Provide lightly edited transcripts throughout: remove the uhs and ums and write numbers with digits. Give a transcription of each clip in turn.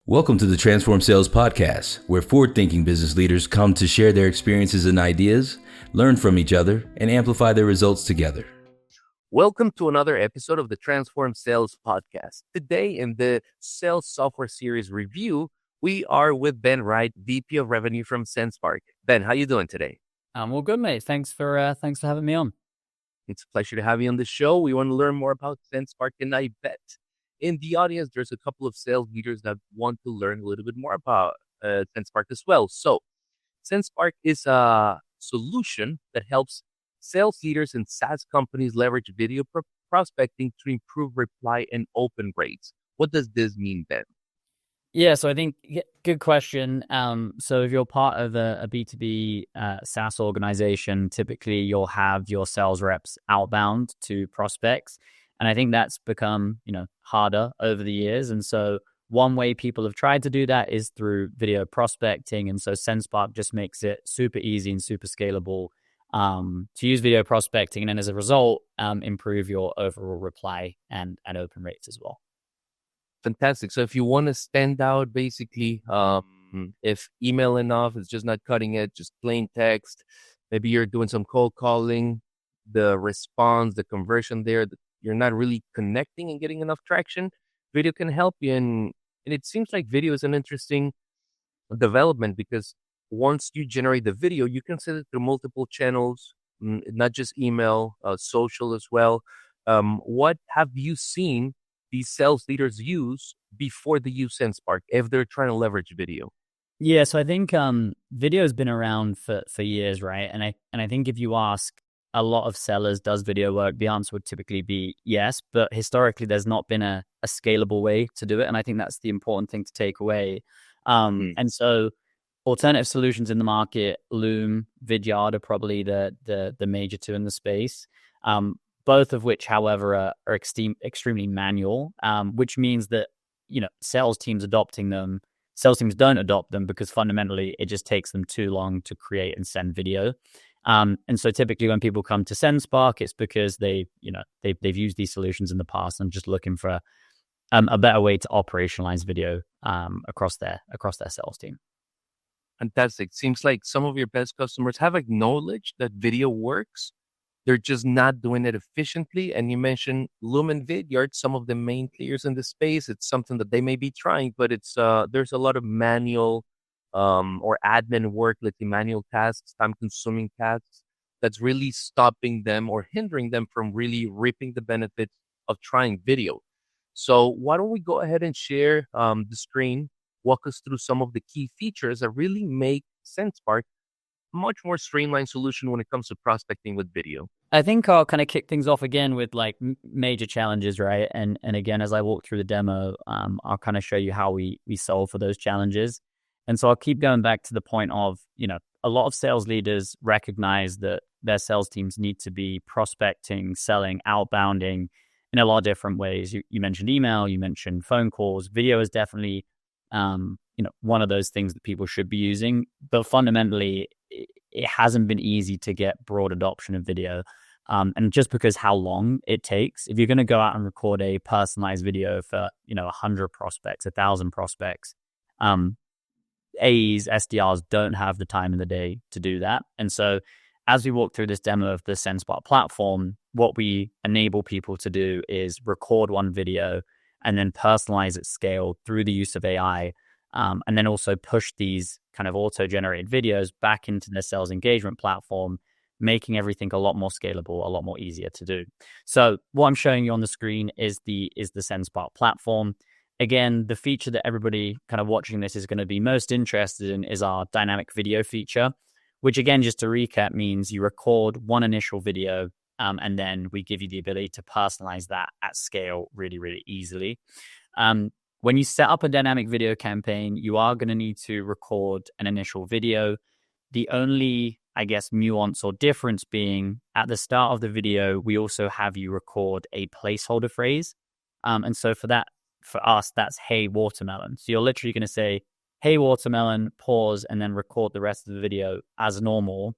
Welcome to the Transform Sales Podcast, where forward-thinking business leaders come to share their experiences and ideas, learn from each other, and amplify their results together. Welcome to another episode of the Transform Sales Podcast. Today in the Sales Software Series review, we are with Ben Wright, VP of Revenue from Sendspark. Ben, how you doing today? I'm all good, mate. Thanks for having me on. It's a pleasure to have you on the show. We want to learn more about Sendspark, and I bet in the audience there's a couple of sales leaders that want to learn a little bit more about Sendspark as well. So Sendspark is a solution that helps sales leaders and SaaS companies leverage video prospecting to improve reply and open rates. What does this mean, Ben? Yeah, so I think good question. So if you're part of a B2B SaaS organization, typically you'll have your sales reps outbound to prospects. And I think that's become, harder over the years. And so one way people have tried to do that is through video prospecting. And so Sendspark just makes it super easy and super scalable to use video prospecting. And then as a result, improve your overall reply and open rates as well. Fantastic. So if you want to stand out, basically, if email enough is just not cutting it, just plain text, maybe you're doing some cold calling, the response, the conversion there, you're not really connecting and getting enough traction, video can help you. And it seems like video is an interesting development because once you generate the video, you can send it through multiple channels, not just email, social as well. What have you seen these sales leaders use before they use Sendspark if they're trying to leverage video? Yeah, so I think video has been around for years, right? And I think if you ask a lot of sellers, does video work? The answer would typically be yes, but historically there's not been a scalable way to do it. And I think that's the important thing to take away. And so alternative solutions in the market, Loom, Vidyard are probably the major two in the space. Both of which, however, are extremely manual, which means that, sales teams don't adopt them because fundamentally it just takes them too long to create and send video. And so typically when people come to Sendspark, it's because they've used these solutions in the past and just looking for a better way to operationalize video across their sales team. Fantastic. Seems like some of your best customers have acknowledged that video works. They're just not doing it efficiently. And you mentioned Loom and Vidyard, some of the main players in the space. It's something that they may be trying, but it's there's a lot of manual or admin work, let's say manual tasks, time-consuming tasks, that's really stopping them or hindering them from really reaping the benefits of trying video. So why don't we go ahead and share the screen, walk us through some of the key features that really make Sendspark much more streamlined solution when it comes to prospecting with video. I think I'll kind of kick things off again with like major challenges, right? And again, as I walk through the demo, I'll kind of show you how we solve for those challenges. And so I'll keep going back to the point of, a lot of sales leaders recognize that their sales teams need to be prospecting, selling, outbounding in a lot of different ways. You mentioned email, you mentioned phone calls. Video is definitely, one of those things that people should be using. But fundamentally, it hasn't been easy to get broad adoption of video. And just because how long it takes, if you're going to go out and record a personalized video for, 100 prospects, 1,000 prospects, AEs, SDRs don't have the time in the day to do that. And so as we walk through this demo of the Sendspark platform, what we enable people to do is record one video and then personalize at scale through the use of AI. And then also push these kind of auto-generated videos back into the sales engagement platform, making everything a lot more scalable, a lot more easier to do. So what I'm showing you on the screen is the Sendspark platform. Again, the feature that everybody kind of watching this is going to be most interested in is our dynamic video feature, which again, just to recap, means you record one initial video and then we give you the ability to personalize that at scale really, really easily. When you set up a dynamic video campaign, you are going to need to record an initial video. The only, nuance or difference being at the start of the video, we also have you record a placeholder phrase. And so for us, that's "Hey watermelon." So you're literally going to say, "Hey watermelon," pause, and then record the rest of the video as normal.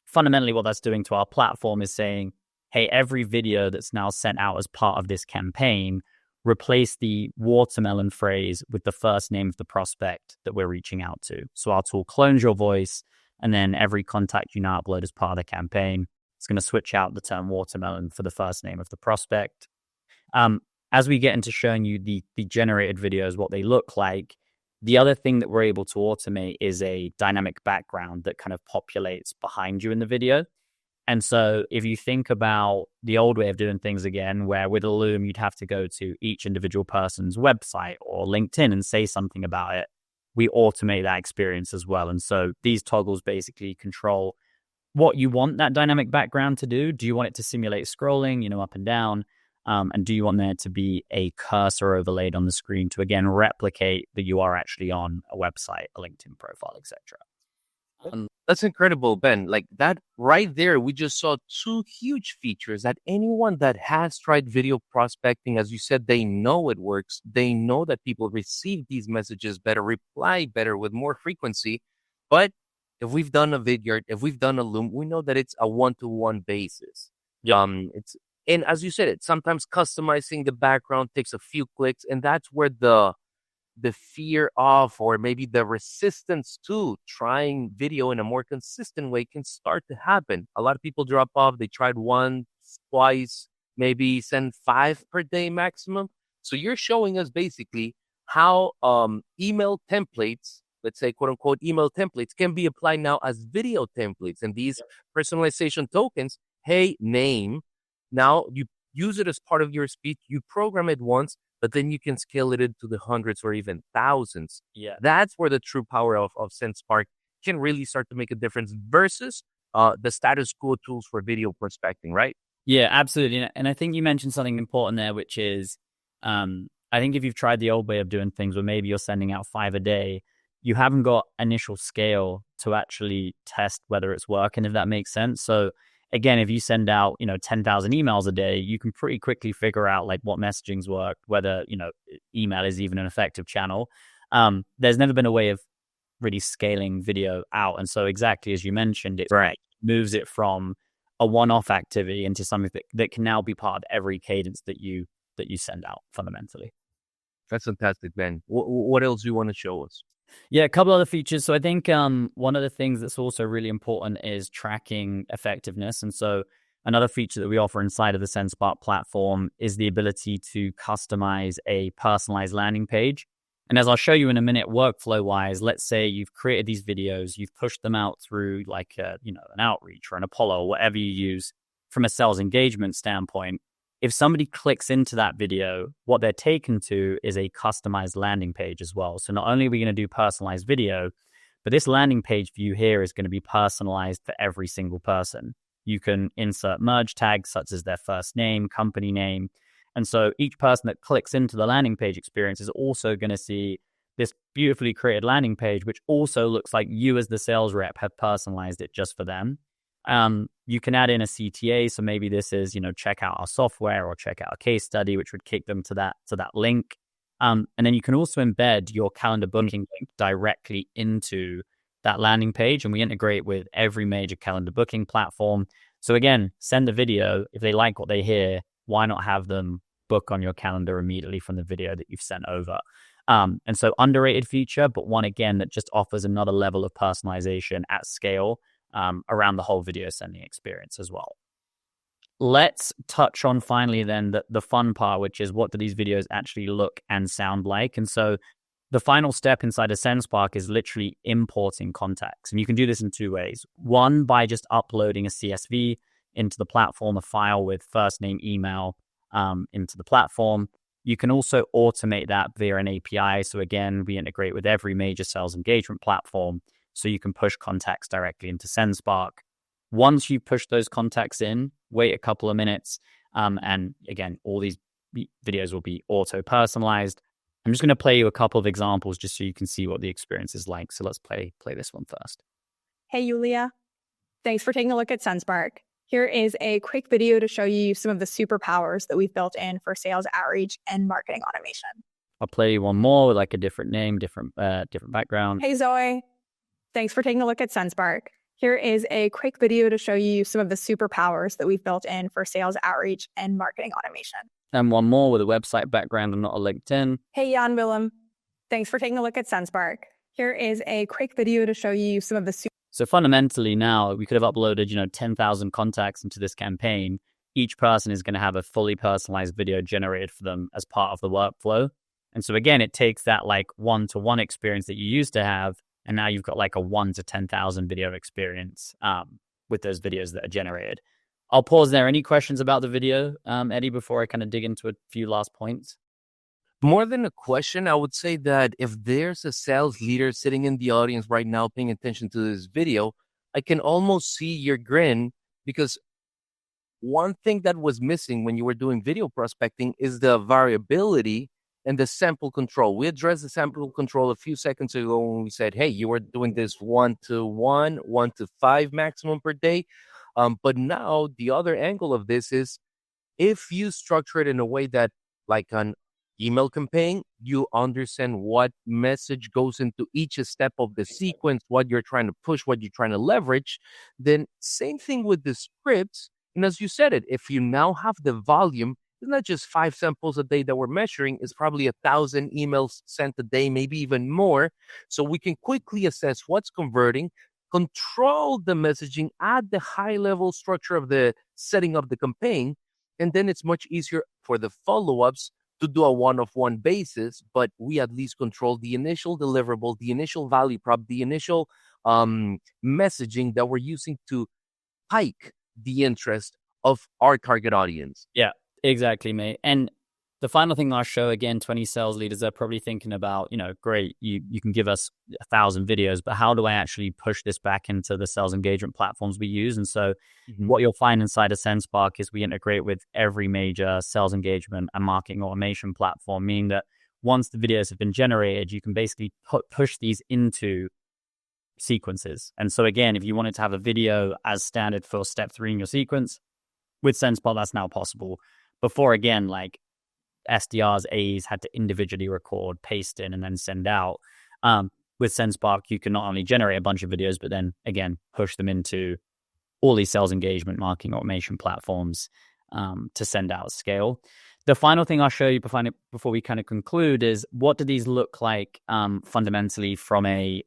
Fundamentally, what that's doing to our platform is saying, hey, every video that's now sent out as part of this campaign replace the watermelon phrase with the first name of the prospect that we're reaching out to. So our tool clones your voice, and then every contact you now upload as part of the campaign, it's going to switch out the term watermelon for the first name of the prospect. As we get into showing you the generated videos, what they look like, the other thing that we're able to automate is a dynamic background that kind of populates behind you in the video. And so if you think about the old way of doing things again, where with a Loom, you'd have to go to each individual person's website or LinkedIn and say something about it, we automate that experience as well. And so these toggles basically control what you want that dynamic background to do. Do you want it to simulate scrolling, up and down? And do you want there to be a cursor overlaid on the screen to, again, replicate that you are actually on a website, a LinkedIn profile, etc.? That's incredible, Ben. Like that right there, we just saw two huge features that anyone that has tried video prospecting, as you said, they know it works. They know that people receive these messages better, reply better with more frequency. But if we've done a Vidyard, if we've done a Loom, we know that it's a one-to-one basis. And as you said, it's sometimes customizing the background takes a few clicks, and that's where the fear of, or maybe the resistance to trying video in a more consistent way can start to happen. A lot of people drop off. They tried once, twice, maybe send 5 per day maximum. So you're showing us basically how email templates, let's say, quote unquote, email templates can be applied now as video templates. And these personalization tokens, hey, name, now you use it as part of your speech. You program it once, but then you can scale it into the hundreds or even thousands. Yeah. That's where the true power of Sendspark can really start to make a difference versus the status quo tools for video prospecting, right? Yeah, absolutely. And I think you mentioned something important there, which is, I think if you've tried the old way of doing things where maybe you're sending out 5 a day, you haven't got initial scale to actually test whether it's working, if that makes sense. So again, if you send out, 10,000 emails a day, you can pretty quickly figure out like what messaging's work, whether, email is even an effective channel. There's never been a way of really scaling video out. And so exactly as you mentioned, it moves it from a one-off activity into something that can now be part of every cadence that you send out fundamentally. That's fantastic, Ben. What else do you want to show us? Yeah, a couple other features. So I think one of the things that's also really important is tracking effectiveness. And so another feature that we offer inside of the Sendspark platform is the ability to customize a personalized landing page. And as I'll show you in a minute, workflow-wise, let's say you've created these videos, you've pushed them out through like an outreach or an Apollo or whatever you use from a sales engagement standpoint. If somebody clicks into that video, what they're taken to is a customized landing page as well. So not only are we going to do personalized video, but this landing page view here is going to be personalized for every single person. You can insert merge tags such as their first name, company name. And so each person that clicks into the landing page experience is also going to see this beautifully created landing page, which also looks like you as the sales rep have personalized it just for them. You can add in a CTA. So maybe this is, check out our software or check out a case study, which would kick them to that link. And then you can also embed your calendar booking link directly into that landing page. And we integrate with every major calendar booking platform. So again, send a video. If they like what they hear, why not have them book on your calendar immediately from the video that you've sent over? And so underrated feature, but one again that just offers another level of personalization at scale around the whole video sending experience as well. Let's touch on finally then the fun part, which is what do these videos actually look and sound like? And so the final step inside of Sendspark is literally importing contacts. And you can do this in 2 ways. One, by just uploading a CSV into the platform, a file with first name, email into the platform. You can also automate that via an API. So again, we integrate with every major sales engagement platform. So you can push contacts directly into Sendspark. Once you push those contacts in, wait a couple of minutes. And again, all these videos will be auto-personalized. I'm just going to play you a couple of examples just so you can see what the experience is like. So let's play this one first. Hey, Yulia. Thanks for taking a look at Sendspark. Here is a quick video to show you some of the superpowers that we've built in for sales outreach and marketing automation. I'll play you one more with like a different name, different background. Hey, Zoe. Thanks for taking a look at Sendspark. Here is a quick video to show you some of the superpowers that we've built in for sales outreach and marketing automation. And one more with a website background and not a LinkedIn. Hey, Jan Willem. Thanks for taking a look at Sendspark. Here is a quick video to show you some of the So fundamentally now we could have uploaded, 10,000 contacts into this campaign. Each person is going to have a fully personalized video generated for them as part of the workflow. And so again, it takes that like one-to-one experience that you used to have, and now you've got like a 1 to 10,000 video experience with those videos that are generated. I'll pause there. Any questions about the video, Eddie, before I kind of dig into a few last points? More than a question, I would say that if there's a sales leader sitting in the audience right now paying attention to this video, I can almost see your grin, because one thing that was missing when you were doing video prospecting is the variability and the sample control. We addressed the sample control a few seconds ago when we said, hey, you were doing this 1-to-1, 1-to-5 maximum per day. But now the other angle of this is, if you structure it in a way that, like an email campaign, you understand what message goes into each step of the sequence, what you're trying to push, what you're trying to leverage, then same thing with the scripts. And as you said it, if you now have the volume, it's not just 5 samples a day that we're measuring, it's probably 1,000 emails sent a day, maybe even more. So we can quickly assess what's converting, control the messaging at the high level structure of the setting of the campaign. And then it's much easier for the follow-ups to do a one-off-one basis, but we at least control the initial deliverable, the initial value prop, the initial messaging that we're using to hike the interest of our target audience. Yeah, exactly, mate. And the final thing I'll show, again, 20 sales leaders are probably thinking about, great, you can give us 1,000 videos, but how do I actually push this back into the sales engagement platforms we use? And so what you'll find inside of Sendspark is we integrate with every major sales engagement and marketing automation platform, meaning that once the videos have been generated, you can basically push these into sequences. And so again, if you wanted to have a video as standard for step 3 in your sequence, with Sendspark, that's now possible. Before, again, like SDRs, AEs had to individually record, paste in, and then send out. With Sendspark, you can not only generate a bunch of videos, but then again, push them into all these sales engagement marketing automation platforms to send out at scale. The final thing I'll show you before we kind of conclude is, what do these look like fundamentally from an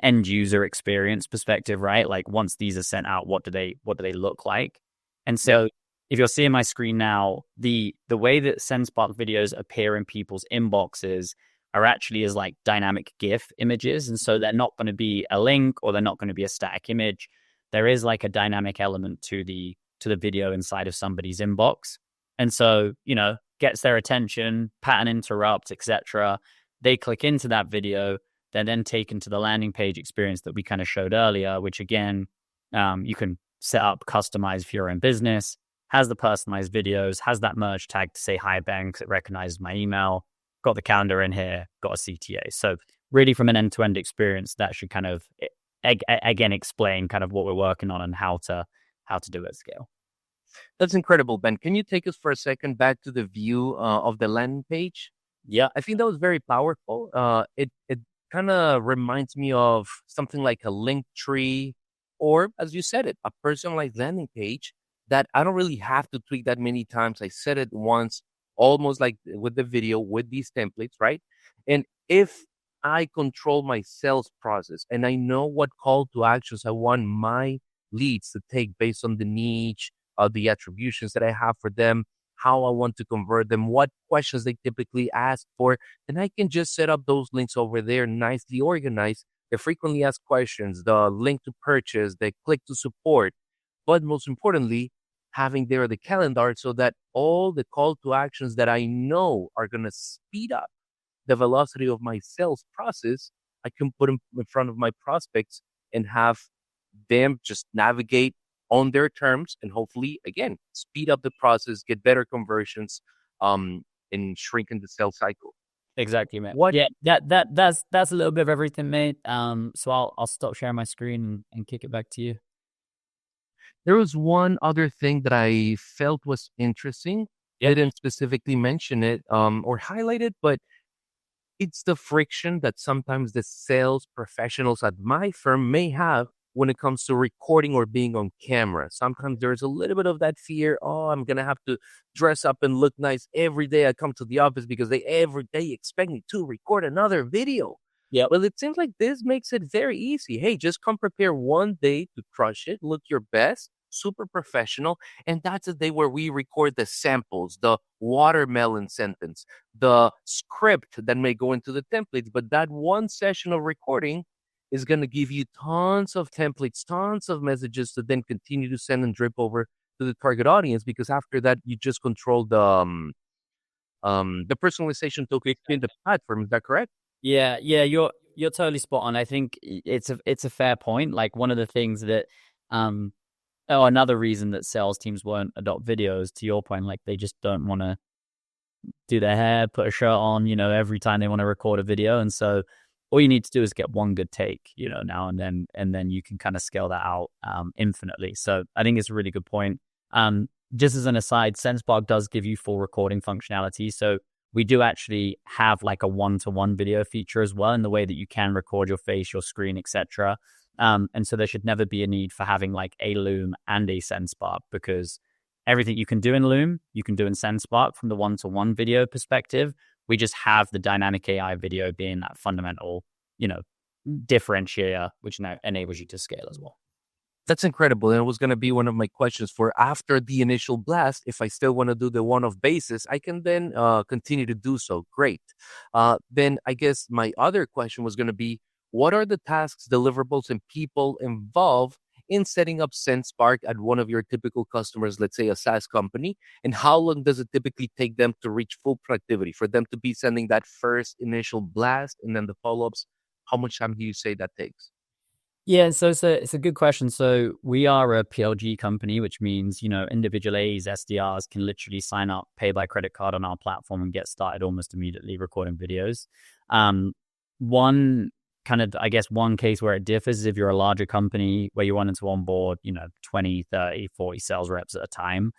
end user experience perspective, right? Like once these are sent out, what do they look like? And so if you're seeing my screen now, the way that Sendspark videos appear in people's inboxes are actually as like dynamic GIF images. And so they're not going to be a link, or they're not going to be a static image. There is like a dynamic element to the video inside of somebody's inbox. And so, gets their attention, pattern interrupt, etc. They click into that video. They're then taken to the landing page experience that we kind of showed earlier, which again, you can set up, customize for your own business, has the personalized videos, has that merge tag to say, hi, Ben, because it recognizes my email, got the calendar in here, got a CTA. So really from an end-to-end experience, that should kind of, again, explain kind of what we're working on and how to do it at scale. That's incredible, Ben. Can you take us for a second back to the view of the landing page? Yeah. I think that was very powerful. It kind of reminds me of something like a link tree, or as you said it, a personalized landing page that I don't really have to tweak that many times. I said it once, almost like with the video, with these templates, right? And if I control my sales process and I know what call to actions I want my leads to take based on the niche, the attributions that I have for them, how I want to convert them, what questions they typically ask for, then I can just set up those links over there, nicely organized, the frequently asked questions, the link to purchase, the click to support, but most importantly, having there the calendar so that all the call to actions that I know are going to speed up the velocity of my sales process, I can put them in front of my prospects and have them just navigate on their terms, and hopefully, again, speed up the process, get better conversions, and shrinking the sales cycle. Exactly, man. Yeah, that's a little bit of everything, mate. So I'll stop sharing my screen and kick it back to you. There was one other thing that I felt was interesting. I didn't specifically mention it or highlight it, but it's the friction that sometimes the sales professionals at my firm may have when it comes to recording or being on camera? Sometimes there's a little bit of that fear. Oh, I'm going to have to dress up and look nice every day I come to the office because they every day expect me to record another video. Yep. Well, it seems like this makes it very easy. Hey, just come prepare one day to crush it, look your best, super professional. And that's a day where we record the samples, the watermelon sentence, the script that may go into the templates. But that one session of recording is going to give you tons of templates, tons of messages to then continue to send and drip over to the target audience, because after that, you just control the personalization token in the platform. Is that correct? Yeah, you're totally spot on. I think it's a fair point. Like one of the things that another reason that sales teams won't adopt videos, to your point, like they just don't want to do their hair, put a shirt on, every time they want to record a video. And so all you need to do is get one good take, now and then you can kind of scale that out infinitely. So I think it's a really good point. Just as an aside, Sendspark does give you full recording functionality. So we do actually have like a one-to-one video feature as well, in the way that you can record your face, your screen, etc. And so there should never be a need for having like a Loom and a Sendspark, because everything you can do in Loom, you can do in Sendspark from the one-to-one video perspective. We just have the dynamic AI video being that fundamental, differentiator, which now enables you to scale as well. That's incredible. And it was going to be one of my questions for after the initial blast. If I still want to do the one-off basis, I can then continue to do so. Great. Then I guess my other question was going to be, what are the tasks, deliverables, and people involved in setting up Sendspark at one of your typical customers, let's say a SaaS company? And how long does it typically take them to reach full productivity, for them to be sending that first initial blast and then the follow-ups? How much time do you say that takes? Yeah, so it's a good question. So we are a PLG company, which means, individual AEs, SDRs can literally sign up, pay by credit card on our platform and get started almost immediately recording videos. One case where it differs is if you're a larger company where you wanted to onboard, 20, 30, 40 sales reps at a time.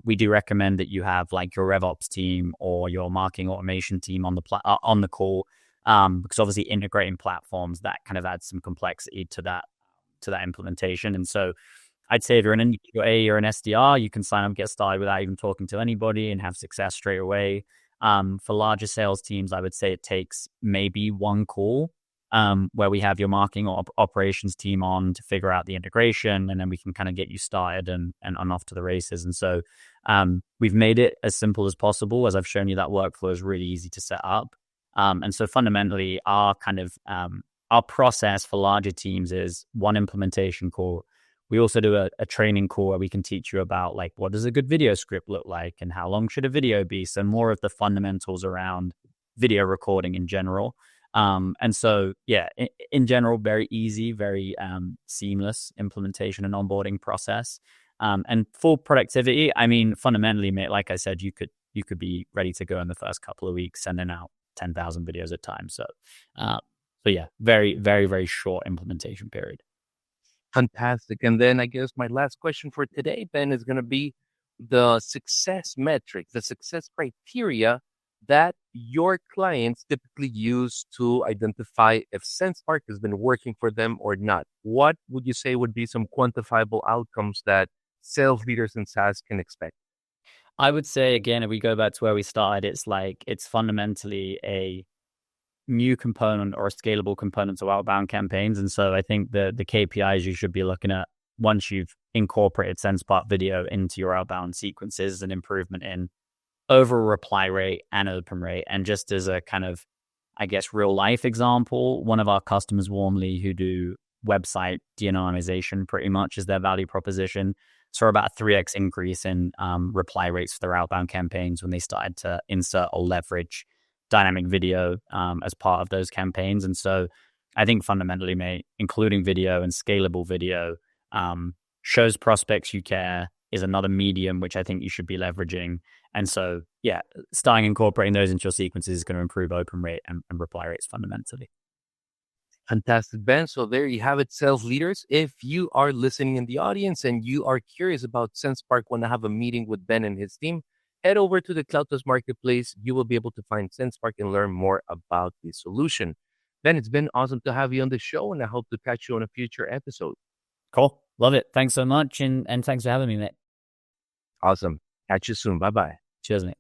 We do recommend that you have like your RevOps team or your marketing automation team on the call. Because obviously integrating platforms, that kind of adds some complexity to that implementation. And so I'd say if you're an individual AE or an SDR, you can sign up, get started without even talking to anybody and have success straight away. For larger sales teams, I would say it takes maybe one call where we have your marketing or operations team on to figure out the integration, and then we can kind of get you started and off to the races. And so we've made it as simple as possible. As I've shown you, that workflow is really easy to set up. And so fundamentally, our process for larger teams is one implementation call. We also do a training call where we can teach you about like, what does a good video script look like and how long should a video be? So more of the fundamentals around video recording in general. And so, yeah, in general, very easy, very seamless implementation and onboarding process. And full productivity, I mean, fundamentally, mate, like I said, you could be ready to go in the first couple of weeks, sending out 10,000 videos at a time. So yeah, very, very, very short implementation period. Fantastic. And then I guess my last question for today, Ben, is going to be the success metric, the success criteria that your clients typically use to identify if Sendspark has been working for them or not. What would you say would be some quantifiable outcomes that sales leaders in SaaS can expect? I would say, again, if we go back to where we started, it's fundamentally a new component or a scalable component to outbound campaigns. And so I think the KPIs you should be looking at once you've incorporated Sendspark video into your outbound sequences, an improvement in overall reply rate and open rate. And just as a kind of, I guess, real life example, one of our customers warmly who do website de-anonymization pretty much is their value proposition. So about a 3x increase in reply rates for their outbound campaigns when they started to insert or leverage dynamic video as part of those campaigns. And so I think fundamentally, mate, including video and scalable video shows prospects you care, is another medium which I think you should be leveraging. And so, yeah, starting incorporating those into your sequences is going to improve open rate and reply rates fundamentally. Fantastic, Ben. So there you have it, sales leaders. If you are listening in the audience and you are curious about Sendspark, want to have a meeting with Ben and his team, head over to the CloudTask Marketplace. You will be able to find Sendspark and learn more about the solution. Ben, it's been awesome to have you on the show, and I hope to catch you on a future episode. Cool. Love it. Thanks so much. And thanks for having me, mate. Awesome. Catch you soon. Bye-bye. Cheers, mate.